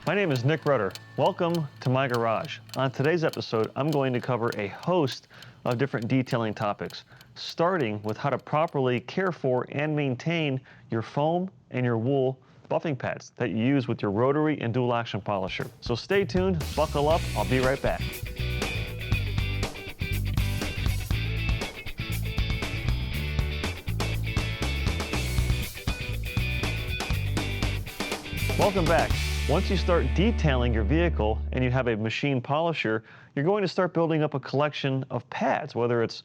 My name is Nick Rudder. Welcome to my garage. On today's episode, I'm going to cover a host of different detailing topics, starting with how to properly care for and maintain your foam and your wool buffing pads that you use with your rotary and dual action polisher. So stay tuned, buckle up, I'll be right back. Welcome back. Once you start detailing your vehicle and you have a machine polisher, you're going to start building up a collection of pads, whether it's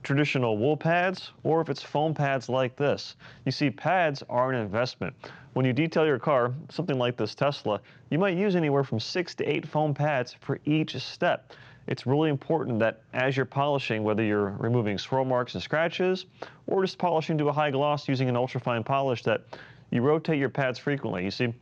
traditional wool pads or if it's foam pads like this. You see, pads are an investment. When you detail your car, something like this Tesla, you might use anywhere from 6 to 8 foam pads for each step. It's really important that as you're polishing, whether you're removing swirl marks and scratches or just polishing to a high gloss using an ultrafine polish, that you rotate your pads frequently. You see,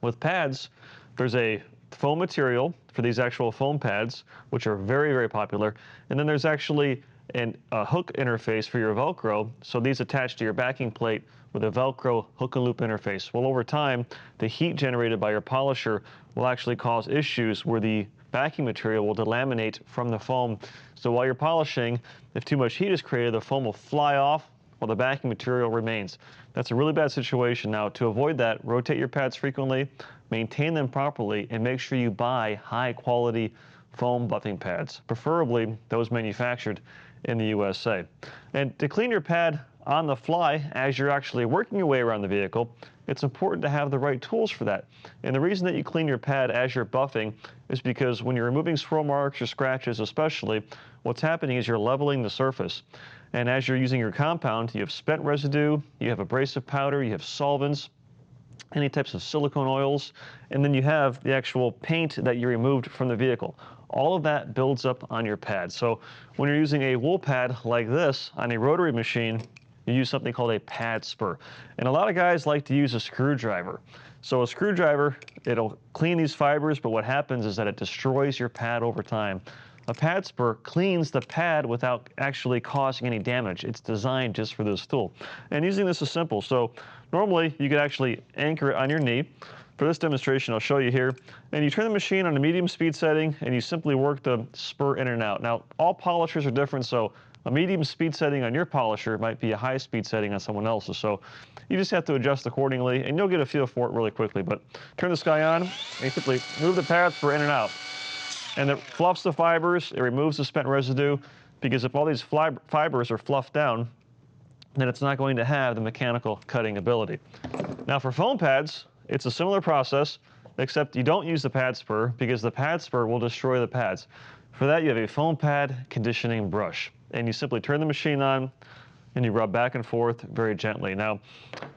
with pads, there's a foam material for these actual foam pads, which are very, very popular. And then there's actually a hook interface for your Velcro. So these attach to your backing plate with a Velcro hook and loop interface. Well, over time, the heat generated by your polisher will actually cause issues where the backing material will delaminate from the foam. So while you're polishing, if too much heat is created, the foam will fly off while the backing material remains. That's a really bad situation. Now, to avoid that, rotate your pads frequently, maintain them properly, and make sure you buy high quality foam buffing pads, preferably those manufactured in the USA. And to clean your pad on the fly as you're actually working your way around the vehicle, it's important to have the right tools for that. And the reason that you clean your pad as you're buffing is because when you're removing swirl marks or scratches especially, what's happening is you're leveling the surface. And as you're using your compound, you have spent residue, you have abrasive powder, you have solvents, any types of silicone oils, and then you have the actual paint that you removed from the vehicle. All of that builds up on your pad. So when you're using a wool pad like this on a rotary machine, you use something called a pad spur. And a lot of guys like to use a screwdriver. So a screwdriver, it'll clean these fibers, but what happens is that it destroys your pad over time. A pad spur cleans the pad without actually causing any damage. It's designed just for this tool. And using this is simple. So normally you could actually anchor it on your knee. For this demonstration, I'll show you here. And you turn the machine on a medium speed setting and you simply work the spur in and out. Now, all polishers are different, so a medium speed setting on your polisher might be a high speed setting on someone else's. So you just have to adjust accordingly and you'll get a feel for it really quickly. But turn this guy on and you simply move the pad spur in and out. And it fluffs the fibers, it removes the spent residue, because if all these fibers are fluffed down, then it's not going to have the mechanical cutting ability. Now for foam pads, it's a similar process, except you don't use the pad spur because the pad spur will destroy the pads. For that, you have a foam pad conditioning brush, and you simply turn the machine on and you rub back and forth very gently. Now,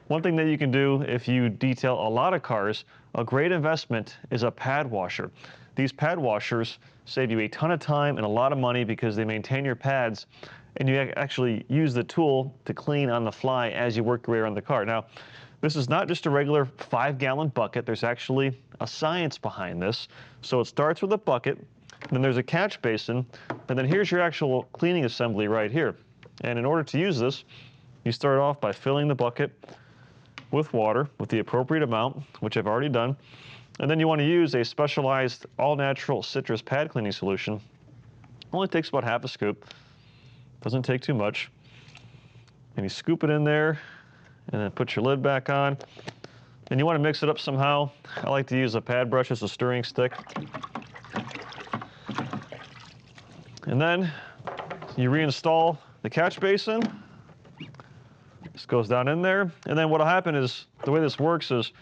one thing that you can do if you detail a lot of cars, a great investment is a pad washer. These pad washers save you a ton of time and a lot of money because they maintain your pads and you actually use the tool to clean on the fly as you work your way around the car. Now, this is not just a regular 5-gallon bucket. There's actually a science behind this. So it starts with a bucket, then there's a catch basin, and then here's your actual cleaning assembly right here. And in order to use this, you start off by filling the bucket with water with the appropriate amount, which I've already done. And then you want to use a specialized all-natural citrus pad cleaning solution. Only takes about half a scoop. Doesn't take too much. And you scoop it in there and then put your lid back on. And you want to mix it up somehow. I like to use a pad brush as a stirring stick. And then you reinstall the catch basin. This goes down in there. And then what'll happen is, the way this works is,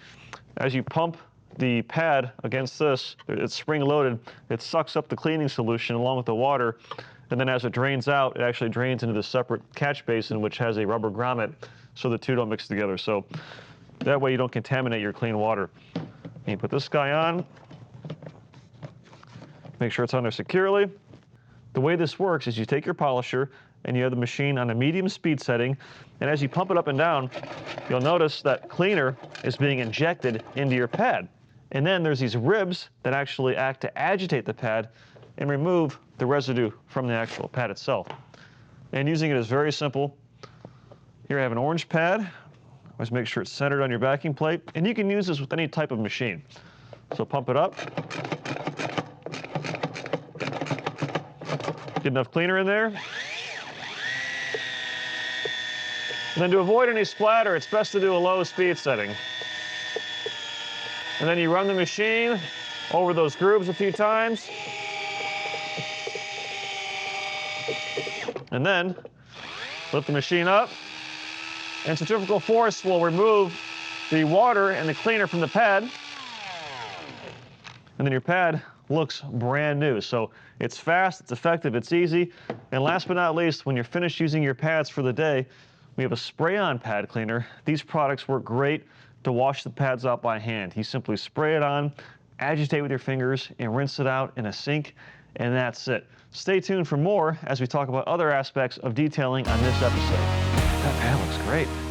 as you pump the pad against this, it's spring-loaded, it sucks up the cleaning solution along with the water, and then as it drains out, it actually drains into the separate catch basin, which has a rubber grommet, so the two don't mix together. So that way you don't contaminate your clean water. And you put this guy on, make sure it's on there securely. The way this works is you take your polisher and you have the machine on a medium speed setting, and as you pump it up and down, you'll notice that cleaner is being injected into your pad. And then there's these ribs that actually act to agitate the pad and remove the residue from the actual pad itself. And using it is very simple. Here I have an orange pad. Always make sure it's centered on your backing plate. And you can use this with any type of machine. So pump it up. Get enough cleaner in there. And then to avoid any splatter, it's best to do a low speed setting. And then you run the machine over those grooves a few times. And then lift the machine up. And centrifugal force will remove the water and the cleaner from the pad. And then your pad looks brand new. So it's fast, it's effective, it's easy. And last but not least, when you're finished using your pads for the day, we have a spray-on pad cleaner. These products work great to wash the pads out by hand. You simply spray it on, agitate with your fingers, and rinse it out in a sink, and that's it. Stay tuned for more as we talk about other aspects of detailing on this episode. That pad looks great.